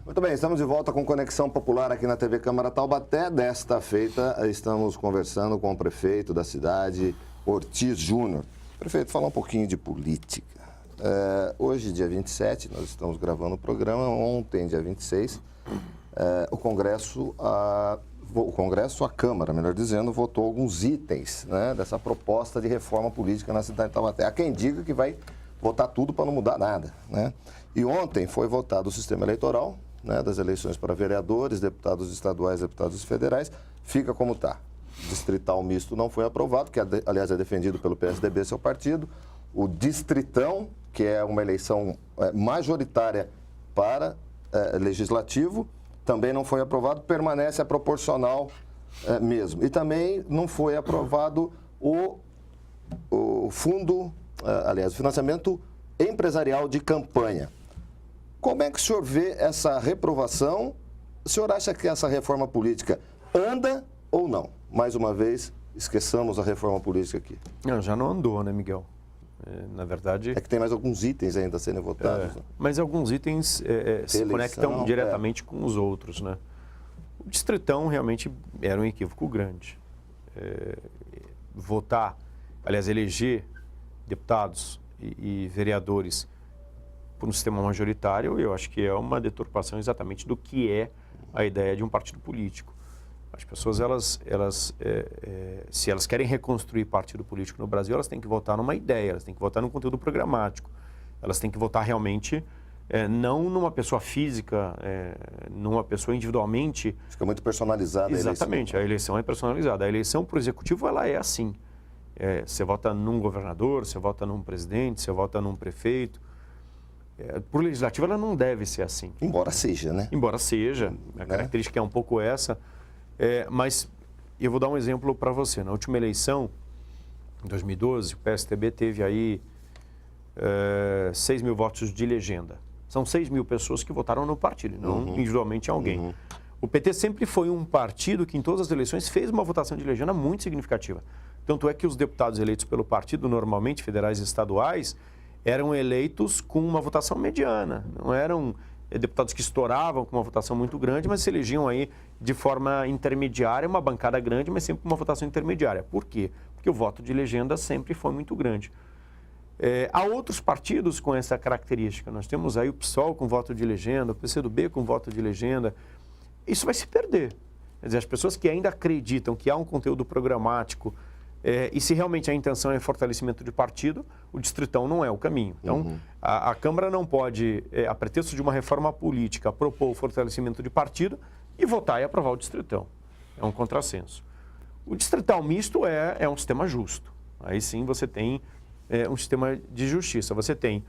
Muito bem, estamos de volta com Conexão Popular aqui na TV Câmara Taubaté. Desta feita, estamos conversando com o prefeito da cidade, Ortiz Júnior. Prefeito, falar um pouquinho de política. Hoje, dia 27, nós estamos gravando o programa. Ontem, dia 26, o Congresso, a Câmara, melhor dizendo, votou alguns itens, né, dessa proposta de reforma política na cidade de Taubaté. Há quem diga que vai votar tudo para não mudar nada, né? E ontem foi votado o sistema eleitoral, né, das eleições para vereadores, deputados estaduais, deputados federais, fica como está. Distrital misto não foi aprovado, que aliás é defendido pelo PSDB, seu partido. O distritão, que é uma eleição majoritária para legislativo, também não foi aprovado, permanece a proporcional mesmo. E também não foi aprovado o fundo, aliás, o financiamento empresarial de campanha. Como é que o senhor vê essa reprovação? O senhor acha que essa reforma política anda ou não? Mais uma vez, esqueçamos a reforma política aqui. Não, já não andou, né, Miguel? Na verdade... É que tem mais alguns itens ainda a serem votados. Né? Mas alguns itens se conectam diretamente com os outros, né? O distritão realmente era um equívoco grande. Votar, aliás, eleger deputados e vereadores por um sistema majoritário, eu acho que é uma deturpação exatamente do que é a ideia de um partido político. As pessoas, se elas querem reconstruir partido político no Brasil, elas têm que votar numa ideia, elas têm que votar num conteúdo programático. Elas têm que votar realmente, não numa pessoa física, numa pessoa individualmente. Fica muito personalizada a eleição. Exatamente, a eleição é personalizada. A eleição para o executivo, ela é assim. Você vota num governador, você vota num presidente, você vota num prefeito. Por legislativo, ela não deve ser assim. Embora seja, né? Embora seja. A característica é um pouco essa. Mas eu vou dar um exemplo para você. Na última eleição, em 2012, o PSDB teve aí 6 mil votos de legenda. São 6 mil pessoas que votaram no partido, não individualmente em alguém. O PT sempre foi um partido que, em todas as eleições, fez uma votação de legenda muito significativa. Tanto é que os deputados eleitos pelo partido, normalmente federais e estaduais, eram eleitos com uma votação mediana. Não eram deputados que estouravam com uma votação muito grande, mas se elegiam aí de forma intermediária, uma bancada grande, mas sempre com uma votação intermediária. Por quê? Porque o voto de legenda sempre foi muito grande. Há outros partidos com essa característica. Nós temos aí o PSOL com voto de legenda, o PCdoB com voto de legenda. Isso vai se perder. Quer dizer, as pessoas que ainda acreditam que há um conteúdo programático e se realmente a intenção é fortalecimento de partido, o distritão não é o caminho. Então, a Câmara não pode, a pretexto de uma reforma política, propor o fortalecimento de partido e votar e aprovar o distritão. É um contrassenso. O distrital misto é um sistema justo. Aí sim você tem um sistema de justiça. Você tem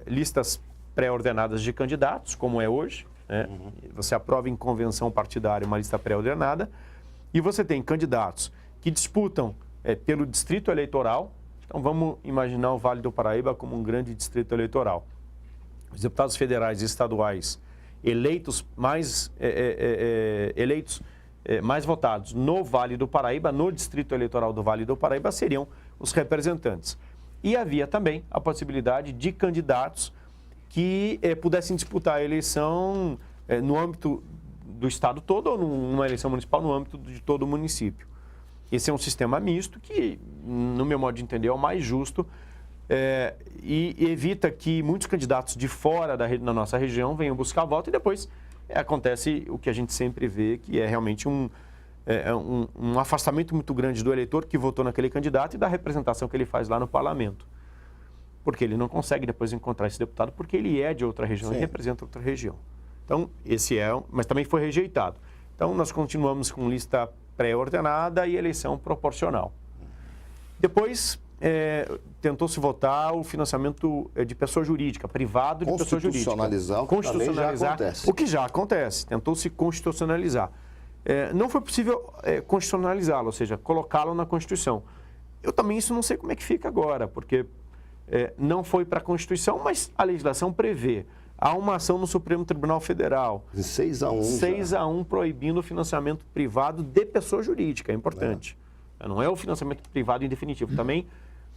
listas pré-ordenadas de candidatos, como é hoje. Né? Você aprova em convenção partidária uma lista pré-ordenada e você tem candidatos que disputam pelo distrito eleitoral. Então, vamos imaginar o Vale do Paraíba como um grande distrito eleitoral. Os deputados federais e estaduais eleitos mais votados no Vale do Paraíba, no distrito eleitoral do Vale do Paraíba, seriam os representantes. E havia também a possibilidade de candidatos que pudessem disputar a eleição no âmbito do estado todo ou numa eleição municipal no âmbito de todo o município. Esse é um sistema misto que, no meu modo de entender, é o mais justo e evita que muitos candidatos de fora da nossa região venham buscar voto e depois acontece o que a gente sempre vê, que é realmente um afastamento muito grande do eleitor que votou naquele candidato e da representação que ele faz lá no parlamento. Porque ele não consegue depois encontrar esse deputado porque ele é de outra região e representa outra região. Então, mas também foi rejeitado. Então, nós continuamos com lista pré-ordenada e eleição proporcional. Depois, tentou-se votar o financiamento de pessoa jurídica, privado de pessoa jurídica. Constitucionalizar, o que já acontece. Tentou-se constitucionalizar. Não foi possível constitucionalizá-lo, ou seja, colocá-lo na Constituição. Eu também isso não sei como é que fica agora, porque não foi para a Constituição, mas a legislação prevê. Há uma ação no Supremo Tribunal Federal. 6-1. 6-1 proibindo o financiamento privado de pessoa jurídica, é importante. Não é o financiamento privado em definitivo. Também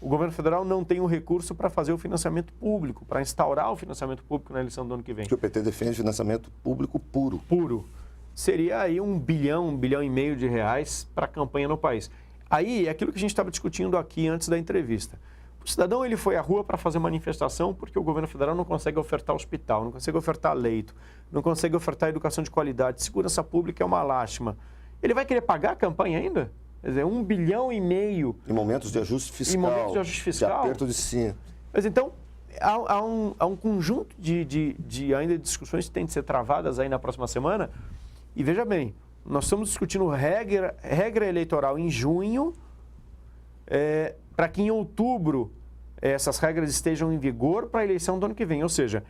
o governo federal não tem o recurso para fazer o financiamento público, para instaurar o financiamento público na eleição do ano que vem. Que o PT defende financiamento público puro. Puro. Seria aí R$ 1 bilhão e meio de reais para a campanha no país. Aí é aquilo que a gente estava discutindo aqui antes da entrevista. O cidadão ele foi à rua para fazer manifestação porque o governo federal não consegue ofertar hospital, não consegue ofertar leito, não consegue ofertar educação de qualidade, segurança pública é uma lástima. Ele vai querer pagar a campanha ainda? Quer dizer, 1 bilhão e meio. Em momentos de ajuste fiscal. Em momentos de ajuste fiscal. De aperto de cinto. Mas então, há um conjunto de ainda discussões que têm de ser travadas aí na próxima semana. E veja bem, nós estamos discutindo regra eleitoral em junho, para que em outubro essas regras estejam em vigor para a eleição do ano que vem. Ou seja,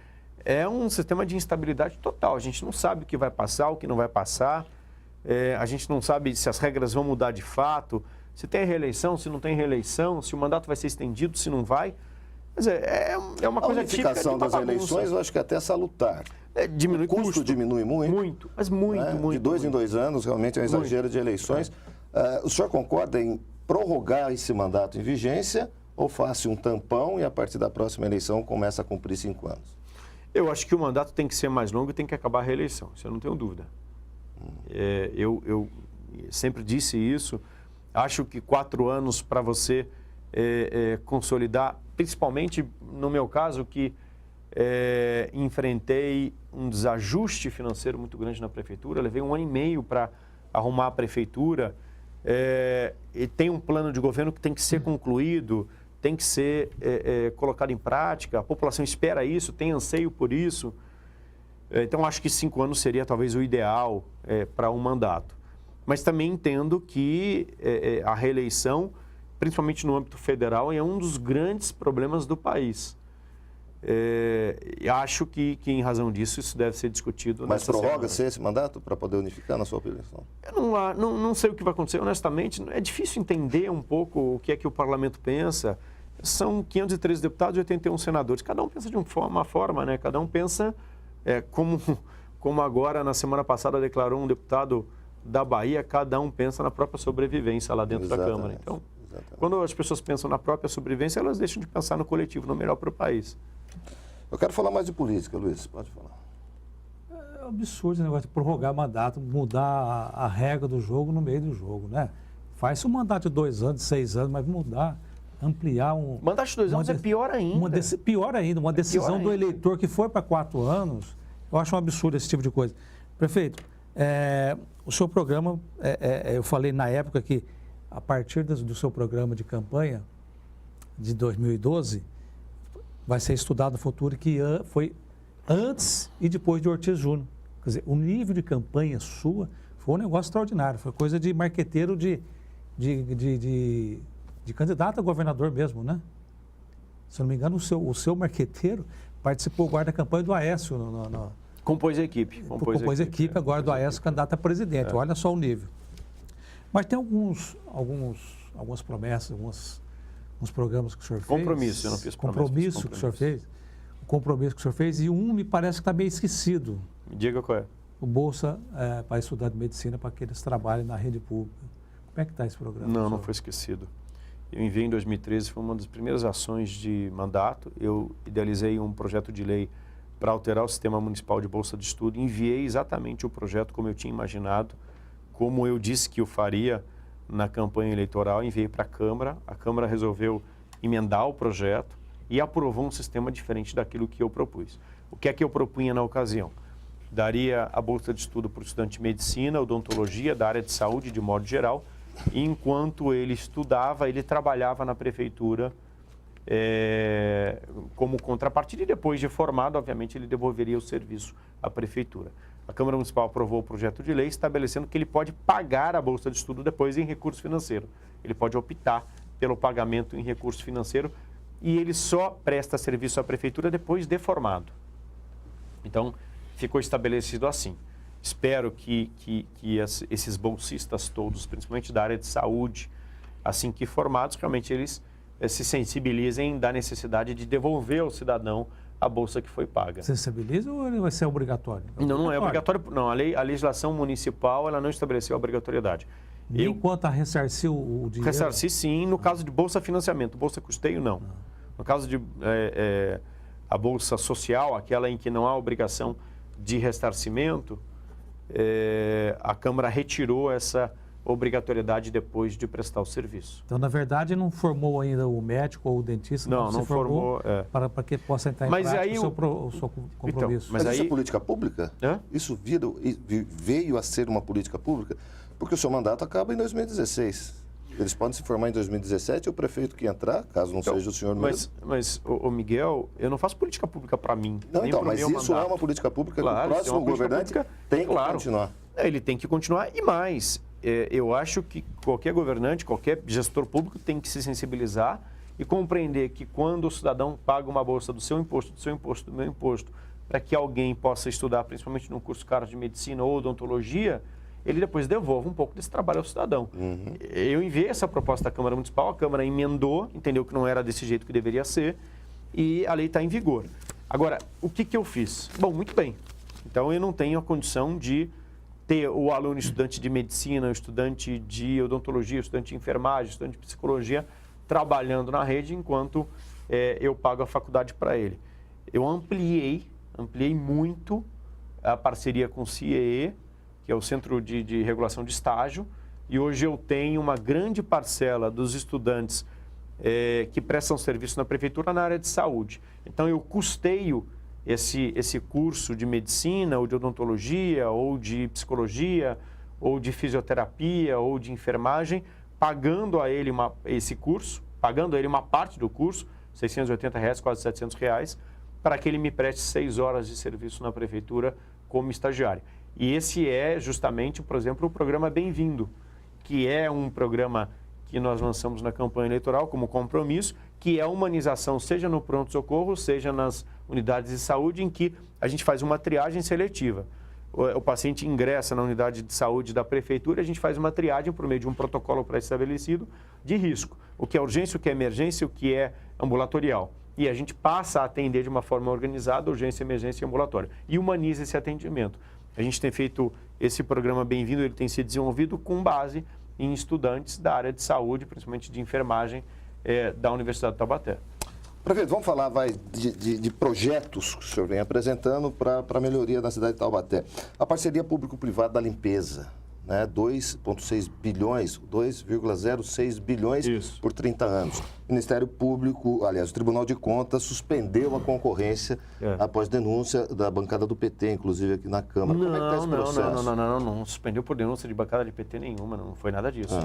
é um sistema de instabilidade total. A gente não sabe o que vai passar, o que não vai passar. A gente não sabe se as regras vão mudar de fato, se tem reeleição, se não tem reeleição, se o mandato vai ser estendido, se não vai. Quer dizer, é uma coisa típica de uma unificação das eleições, eu acho que até é salutar. Diminui o custo diminui muito. Muito, mas muito, né? muito. De 2 em 2 anos, realmente é um exagero de eleições. O senhor concorda em prorrogar esse mandato em vigência ou faça um tampão e a partir da próxima eleição começa a cumprir 5 anos? Eu acho que o mandato tem que ser mais longo e tem que acabar a reeleição, isso eu não tenho dúvida. Eu sempre disse isso. Acho que 4 anos para você consolidar, principalmente no meu caso, que enfrentei um desajuste financeiro muito grande na prefeitura. Levei 1 ano e meio para arrumar a prefeitura. E tem um plano de governo que tem que ser concluído, tem que ser colocado em prática. A população espera isso, tem anseio por isso. Então, acho que 5 anos seria talvez o ideal para um mandato. Mas também entendo que a reeleição, principalmente no âmbito federal, é um dos grandes problemas do país. Acho que, em razão disso, isso deve ser discutido. Mas prorroga-se esse mandato para poder unificar na sua opinião? Eu não sei o que vai acontecer, honestamente. É difícil entender um pouco o que é que o parlamento pensa. São 513 deputados e 81 senadores. Cada um pensa de uma forma, né? Cada um pensa... Como agora, na semana passada, declarou um deputado da Bahia, cada um pensa na própria sobrevivência lá dentro da Câmara. Então, quando as pessoas pensam na própria sobrevivência, elas deixam de pensar no coletivo, no melhor para o país. Eu quero falar mais de política, Luiz, pode falar. É absurdo esse negócio de prorrogar mandato, mudar a regra do jogo no meio do jogo, né? Faz-se um mandato de 2 anos, 6 anos, mas mudar, ampliar um... Mandato de 2 anos é pior ainda. Pior ainda, uma decisão do eleitor que foi para 4 anos, eu acho um absurdo esse tipo de coisa. Prefeito, o seu programa, eu falei na época que a partir do seu programa de campanha de 2012, vai ser estudado no futuro que foi antes e depois de Ortiz Júnior. Quer dizer, o nível de campanha sua foi um negócio extraordinário, foi coisa de marqueteiro de candidato a governador mesmo, né? Se eu não me engano, o seu marqueteiro participou agora da campanha do Aécio. Compôs a equipe. Compôs a equipe agora do Aécio, candidato a presidente. Olha só o nível. Mas tem algumas promessas, alguns programas que o senhor fez. Compromisso, eu não fiz promessa. Compromisso que o senhor fez. O compromisso que o senhor fez e me parece que está meio esquecido. Me diga qual é. O Bolsa para estudar de medicina para aqueles que trabalham na rede pública. Como é que está esse programa? Não foi esquecido. Eu enviei em 2013, foi uma das primeiras ações de mandato. Eu idealizei um projeto de lei para alterar o sistema municipal de bolsa de estudo. Enviei exatamente o projeto como eu tinha imaginado, como eu disse que eu faria na campanha eleitoral. Enviei para a Câmara resolveu emendar o projeto e aprovou um sistema diferente daquilo que eu propus. O que é que eu propunha na ocasião? Daria a bolsa de estudo para o estudante de medicina, odontologia, da área de saúde de modo geral. E enquanto ele estudava, ele trabalhava na prefeitura como contrapartida e depois de formado, obviamente, ele devolveria o serviço à prefeitura. A Câmara Municipal aprovou o projeto de lei estabelecendo que ele pode pagar a bolsa de estudo depois em recurso financeiro. Ele pode optar pelo pagamento em recurso financeiro e ele só presta serviço à prefeitura depois de formado. Então, ficou estabelecido assim. Espero que esses bolsistas todos, principalmente da área de saúde, assim que formados, realmente eles se sensibilizem da necessidade de devolver ao cidadão a bolsa que foi paga. Sensibiliza ou ele vai ser obrigatório? Não é obrigatório. Não, a legislação municipal ela não estabeleceu a obrigatoriedade. Nem quanto a ressarcir o dinheiro? Ressarcir sim, no caso de bolsa financiamento. Bolsa custeio, não. No caso de a bolsa social, aquela em que não há obrigação de ressarcimento, a Câmara retirou essa obrigatoriedade depois de prestar o serviço. Então, na verdade, não formou ainda o médico ou o dentista? Não formou. Para que possa entrar em prática o seu compromisso. Então, mas isso é política pública? Isso veio a ser uma política pública? Porque o seu mandato acaba em 2016. Eles podem se formar em 2017 e o prefeito que entrar, caso não seja o senhor mesmo. Mas o Miguel, eu não faço política pública para mim. Não, então, mas isso é uma política pública que o próximo governante tem que continuar. Ele tem que continuar e mais. Eu acho que qualquer governante, qualquer gestor público tem que se sensibilizar e compreender que quando o cidadão paga uma bolsa do seu imposto, do meu imposto, para que alguém possa estudar, principalmente num curso caro de medicina ou odontologia, ele depois devolve um pouco desse trabalho ao cidadão. Eu enviei essa proposta à Câmara Municipal, a Câmara emendou, entendeu que não era desse jeito que deveria ser, e a lei está em vigor. Agora, o que eu fiz? Bom, muito bem. Então, eu não tenho a condição de ter o aluno estudante de medicina, estudante de odontologia, estudante de enfermagem, estudante de psicologia, trabalhando na rede enquanto eu pago a faculdade para ele. Eu ampliei muito a parceria com o CIEE, que é o Centro de Regulação de Estágio, e hoje eu tenho uma grande parcela dos estudantes que prestam serviço na prefeitura na área de saúde. Então, eu custeio esse curso de medicina, ou de odontologia, ou de psicologia, ou de fisioterapia, ou de enfermagem, pagando a ele esse curso, pagando a ele uma parte do curso, R$ 680, quase R$ 700, para que ele me preste 6 horas de serviço na prefeitura como estagiário. E esse é justamente, por exemplo, o programa Bem-vindo, que é um programa que nós lançamos na campanha eleitoral como compromisso, que é a humanização, seja no pronto-socorro, seja nas unidades de saúde, em que a gente faz uma triagem seletiva. O paciente ingressa na unidade de saúde da prefeitura, a gente faz uma triagem por meio de um protocolo pré-estabelecido de risco, o que é urgência, o que é emergência, o que é ambulatorial. E a gente passa a atender de uma forma organizada, urgência, emergência e ambulatório, e humaniza esse atendimento. A gente tem feito esse programa Bem-vindo, ele tem sido desenvolvido com base em estudantes da área de saúde, principalmente de enfermagem, da Universidade de Taubaté. Prefeito, vamos falar de projetos que o senhor vem apresentando para a melhoria da cidade de Taubaté. A parceria público-privada da limpeza, né? 2,6 bilhões, 2,06 bilhões Isso. por 30 anos. O Ministério Público, aliás, o Tribunal de Contas suspendeu a concorrência após denúncia da bancada do PT, inclusive aqui na Câmara. Como é que está esse processo? Não suspendeu por denúncia de bancada de PT nenhuma, não foi nada disso.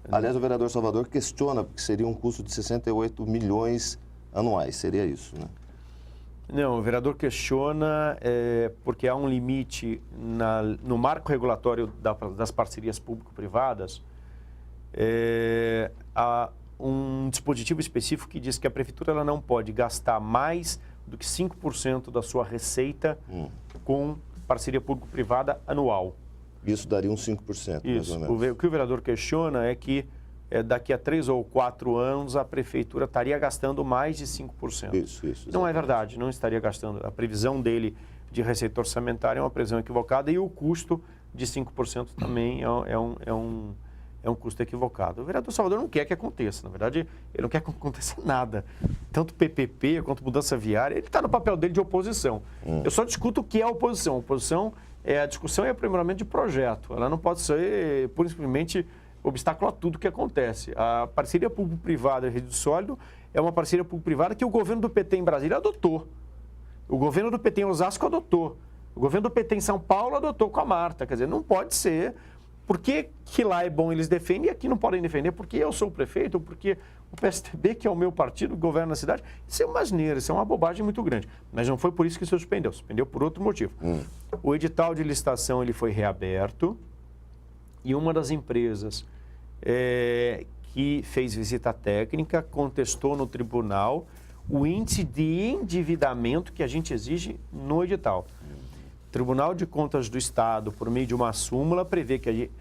Aliás, o vereador Salvador questiona que seria um custo de 68 milhões anuais, seria isso, né? Não, o vereador questiona porque há um limite no marco regulatório das parcerias público-privadas, há um dispositivo específico que diz que a prefeitura ela não pode gastar mais do que 5% da sua receita com parceria público-privada anual. Isso daria uns 5%, mais ou menos. O que o vereador questiona é que daqui a 3 ou 4 anos a prefeitura estaria gastando mais de 5%. Isso. Não é verdade, não estaria gastando. A previsão dele de receita orçamentária é uma previsão equivocada e o custo de 5% também é um custo equivocado. O vereador Salvador não quer que aconteça, na verdade, ele não quer que aconteça nada. Tanto PPP quanto mudança viária, ele está no papel dele de oposição. Eu só discuto o que é oposição. A discussão é aprimoramento de projeto. Ela não pode ser, pura e simplesmente, obstáculo a tudo que acontece. A parceria público-privada e resíduo sólido é uma parceria público-privada que o governo do PT em Brasília adotou. O governo do PT em Osasco adotou. O governo do PT em São Paulo adotou com a Marta. Quer dizer, não pode ser. Por que lá é bom eles defendem e aqui não podem defender? Porque eu sou o prefeito ou porque o PSTB, que é o meu partido, governa a cidade? Isso é uma asneira, isso é uma bobagem muito grande. Mas não foi por isso que se suspendeu. Suspendeu por outro motivo. O edital de licitação ele foi reaberto e uma das empresas que fez visita técnica contestou no tribunal o índice de endividamento que a gente exige no edital. O Tribunal de Contas do Estado, por meio de uma súmula, prevê que,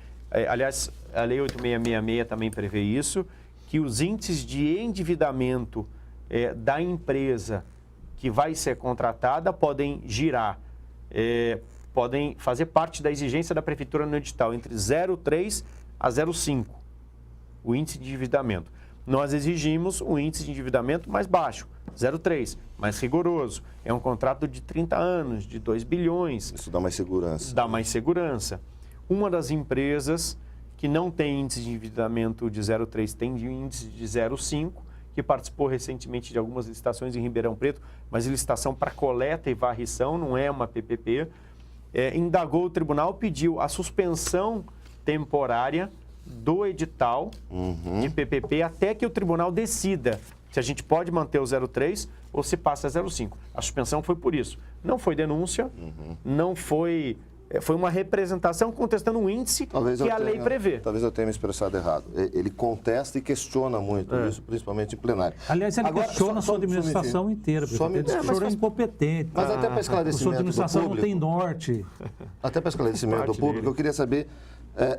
aliás, a Lei 8666 também prevê isso, que os índices de endividamento da empresa que vai ser contratada podem girar, podem fazer parte da exigência da prefeitura no edital entre 0,3% a 0,5, o índice de endividamento. Nós exigimos um índice de endividamento mais baixo, 0,3, mais rigoroso. É um contrato de 30 anos, de 2 bilhões. Isso dá mais segurança. Dá mais segurança. Uma das empresas que não tem índice de endividamento de 0,3 tem índice de 0,5, que participou recentemente de algumas licitações em Ribeirão Preto, mas licitação para coleta e varrição, não é uma PPP. Indagou o tribunal, pediu a suspensão temporária do edital de PPP até que o tribunal decida se a gente pode manter o 0,3 ou se passa a 0,5. A suspensão foi por isso. Não foi denúncia, não foi... Foi uma representação contestando um índice que a lei prevê. Talvez eu tenha me expressado errado. Ele contesta e questiona muito isso, principalmente em plenário. Aliás, ele questiona a sua administração inteira. Ele diz que o senhor é incompetente. Mas até para esclarecimento a sua administração do público, não tem norte. Até para esclarecimento do público, eu queria saber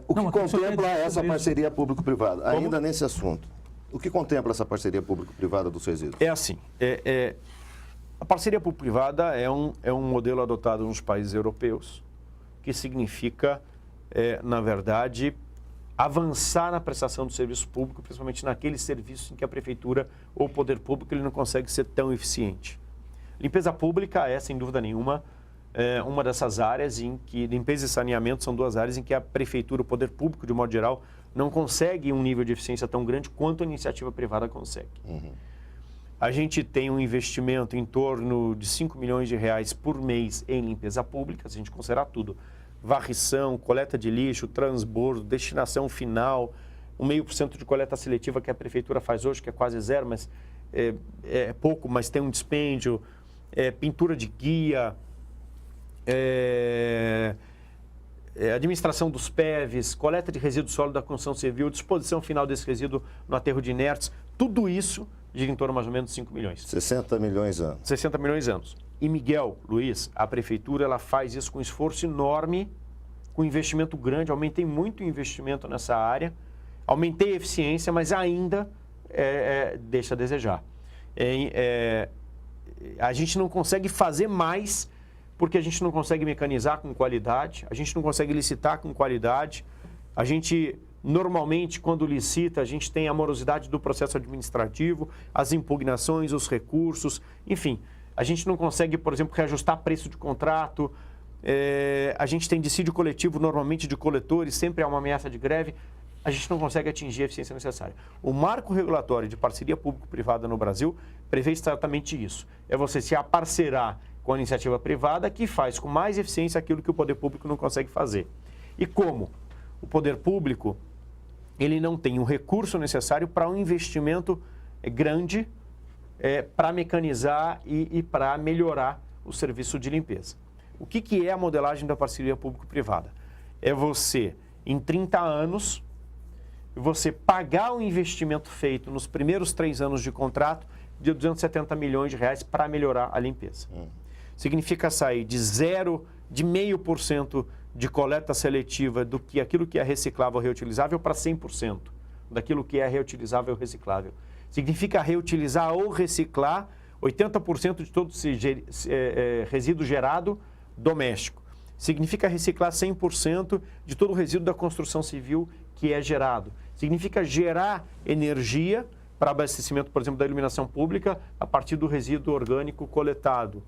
o que contempla essa parceria público-privada, ainda nesse assunto. O que contempla essa parceria público-privada dos resíduos? É assim, a parceria público-privada é um modelo adotado nos países europeus, que significa, na verdade, avançar na prestação do serviço público, principalmente naqueles serviços em que a prefeitura ou o poder público ele não consegue ser tão eficiente. Limpeza pública é, sem dúvida nenhuma, uma dessas áreas em que limpeza e saneamento são duas áreas em que a prefeitura, o poder público, de modo geral, não consegue um nível de eficiência tão grande quanto a iniciativa privada consegue. A gente tem um investimento em torno de 5 milhões de reais por mês em limpeza pública, se a gente considerar tudo. Varrição, coleta de lixo, transbordo, destinação final, 0,5% de coleta seletiva que a prefeitura faz hoje, que é quase zero, mas é pouco, mas tem um dispêndio, pintura de guia, administração dos PEVs, coleta de resíduo sólido da construção civil, disposição final desse resíduo no aterro de inertes, tudo isso gira em torno mais ou menos de 5 milhões. 60 milhões anos. 60 milhões anos. E Miguel, Luiz, a prefeitura ela faz isso com esforço enorme, com investimento grande, aumentei muito o investimento nessa área, aumentei a eficiência, mas ainda deixa a desejar. A gente não consegue fazer mais porque a gente não consegue mecanizar com qualidade, a gente não consegue licitar com qualidade, a gente... Normalmente, quando licita, a gente tem a morosidade do processo administrativo, as impugnações, os recursos, enfim. A gente não consegue, por exemplo, reajustar preço de contrato, a gente tem dissídio coletivo, normalmente de coletores, sempre há uma ameaça de greve, a gente não consegue atingir a eficiência necessária. O marco regulatório de parceria público-privada no Brasil prevê exatamente isso. É você se aparcerar com a iniciativa privada que faz com mais eficiência aquilo que o poder público não consegue fazer. E como o poder público ele não tem o recurso necessário para um investimento grande para mecanizar e para melhorar o serviço de limpeza. O que é a modelagem da parceria público-privada? É você, em 30 anos, você pagar o investimento feito nos primeiros 3 anos de contrato de 270 milhões de reais para melhorar a limpeza. Significa sair de 0,5% de coleta seletiva do que aquilo que é reciclável ou reutilizável para 100% daquilo que é reutilizável ou reciclável. Significa reutilizar ou reciclar 80% de todo resíduo gerado doméstico. Significa reciclar 100% de todo o resíduo da construção civil que é gerado. Significa gerar energia para abastecimento, por exemplo, da iluminação pública a partir do resíduo orgânico coletado.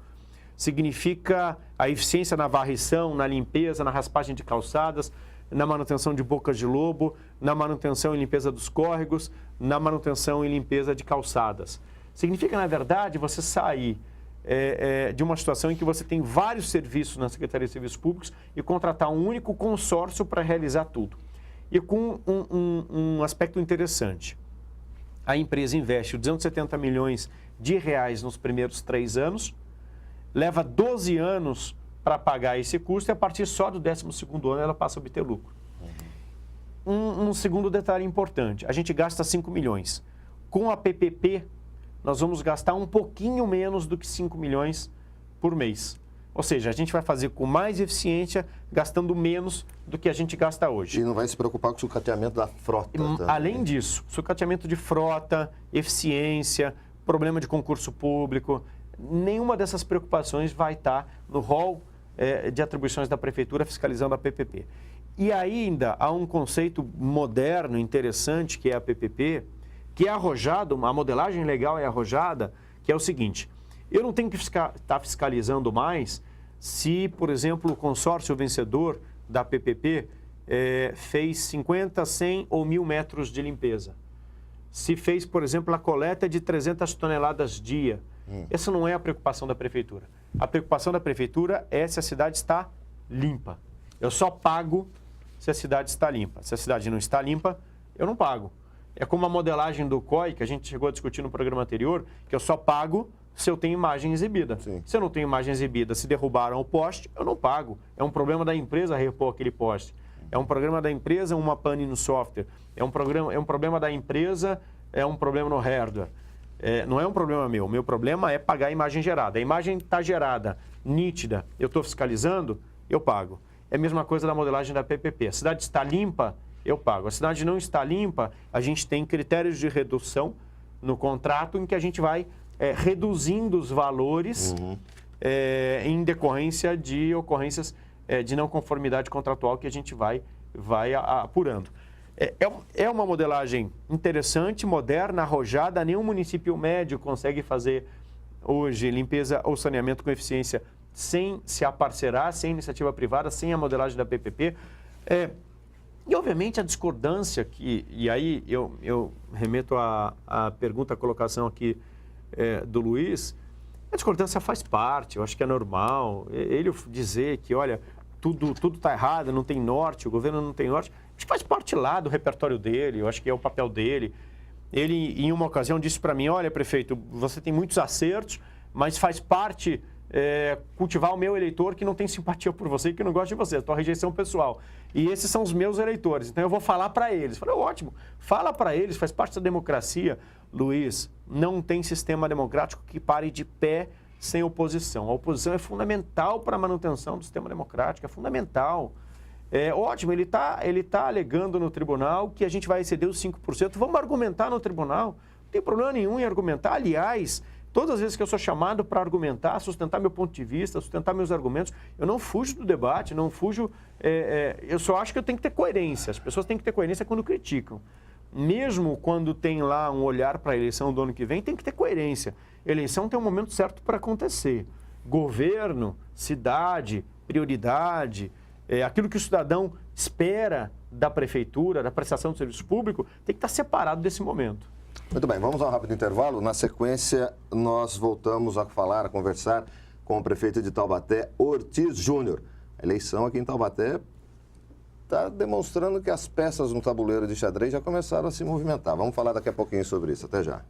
Significa a eficiência na varrição, na limpeza, na raspagem de calçadas, na manutenção de bocas de lobo, na manutenção e limpeza dos córregos, na manutenção e limpeza de calçadas. Significa, na verdade, você sair de uma situação em que você tem vários serviços na Secretaria de Serviços Públicos e contratar um único consórcio para realizar tudo. E com um aspecto interessante. A empresa investe 270 milhões de reais nos primeiros 3 anos, leva 12 anos para pagar esse custo e a partir só do 12º ano ela passa a obter lucro. Um segundo detalhe importante, a gente gasta 5 milhões. Com a PPP, nós vamos gastar um pouquinho menos do que 5 milhões por mês. Ou seja, a gente vai fazer com mais eficiência, gastando menos do que a gente gasta hoje. E não vai se preocupar com o sucateamento da frota. Além disso, sucateamento de frota, eficiência, problema de concurso público, nenhuma dessas preocupações vai estar no rol de atribuições da Prefeitura fiscalizando a PPP. E ainda há um conceito moderno, interessante, que é a PPP, que é arrojado, a modelagem legal é arrojada, que é o seguinte: eu não tenho que estar fiscalizando mais se, por exemplo, o consórcio vencedor da PPP fez 50, 100 ou 1.000 metros de limpeza. Se fez, por exemplo, a coleta de 300 toneladas dia. Essa não é a preocupação da prefeitura. A preocupação da prefeitura é se a cidade está limpa. Eu só pago se a cidade está limpa. Se a cidade não está limpa, eu não pago. É como a modelagem do COI, que a gente chegou a discutir no programa anterior, que eu só pago se eu tenho imagem exibida. Sim. Se eu não tenho imagem exibida, se derrubaram o poste, eu não pago. É um problema da empresa repor aquele poste. É um problema da empresa, uma pane no software. É um problema da empresa, é um problema no hardware. Não é um problema meu. O meu problema é pagar a imagem gerada. A imagem está gerada, nítida, eu estou fiscalizando, eu pago. É a mesma coisa da modelagem da PPP. A cidade está limpa, eu pago. A cidade não está limpa, a gente tem critérios de redução no contrato em que a gente vai reduzindo os valores em decorrência de ocorrências de não conformidade contratual que a gente vai apurando. É uma modelagem interessante, moderna, arrojada. Nenhum município médio consegue fazer hoje limpeza ou saneamento com eficiência sem se aparcerar, sem iniciativa privada, sem a modelagem da PPP. E, obviamente, a discordância, e aí eu remeto à pergunta, à colocação aqui do Luiz, a discordância faz parte, eu acho que é normal. Ele dizer que, olha, tudo está errado, não tem norte, o governo não tem norte, acho que faz parte lá do repertório dele, eu acho que é o papel dele. Ele, em uma ocasião, disse para mim: olha, prefeito, você tem muitos acertos, mas faz parte cultivar o meu eleitor que não tem simpatia por você e que não gosta de você, a tua rejeição pessoal. E esses são os meus eleitores, então eu vou falar para eles. Falei: ótimo, fala para eles, faz parte da democracia. Luiz, não tem sistema democrático que pare de pé sem oposição. A oposição é fundamental para a manutenção do sistema democrático, é fundamental. Ótimo, ele tá alegando no tribunal que a gente vai exceder os 5%. Vamos argumentar no tribunal. Não tem problema nenhum em argumentar. Aliás, todas as vezes que eu sou chamado para argumentar, sustentar meu ponto de vista, sustentar meus argumentos, eu não fujo do debate, não fujo... eu só acho que eu tenho que ter coerência. As pessoas têm que ter coerência quando criticam. Mesmo quando tem lá um olhar para a eleição do ano que vem, tem que ter coerência. Eleição tem um momento certo para acontecer. Governo, cidade, prioridade, aquilo que o cidadão espera da prefeitura, da prestação de serviço público, tem que estar separado desse momento. Muito bem, vamos a um rápido intervalo. Na sequência, nós voltamos a falar, a conversar com o prefeito de Taubaté, Ortiz Júnior. A eleição aqui em Taubaté está demonstrando que as peças no tabuleiro de xadrez já começaram a se movimentar. Vamos falar daqui a pouquinho sobre isso. Até já.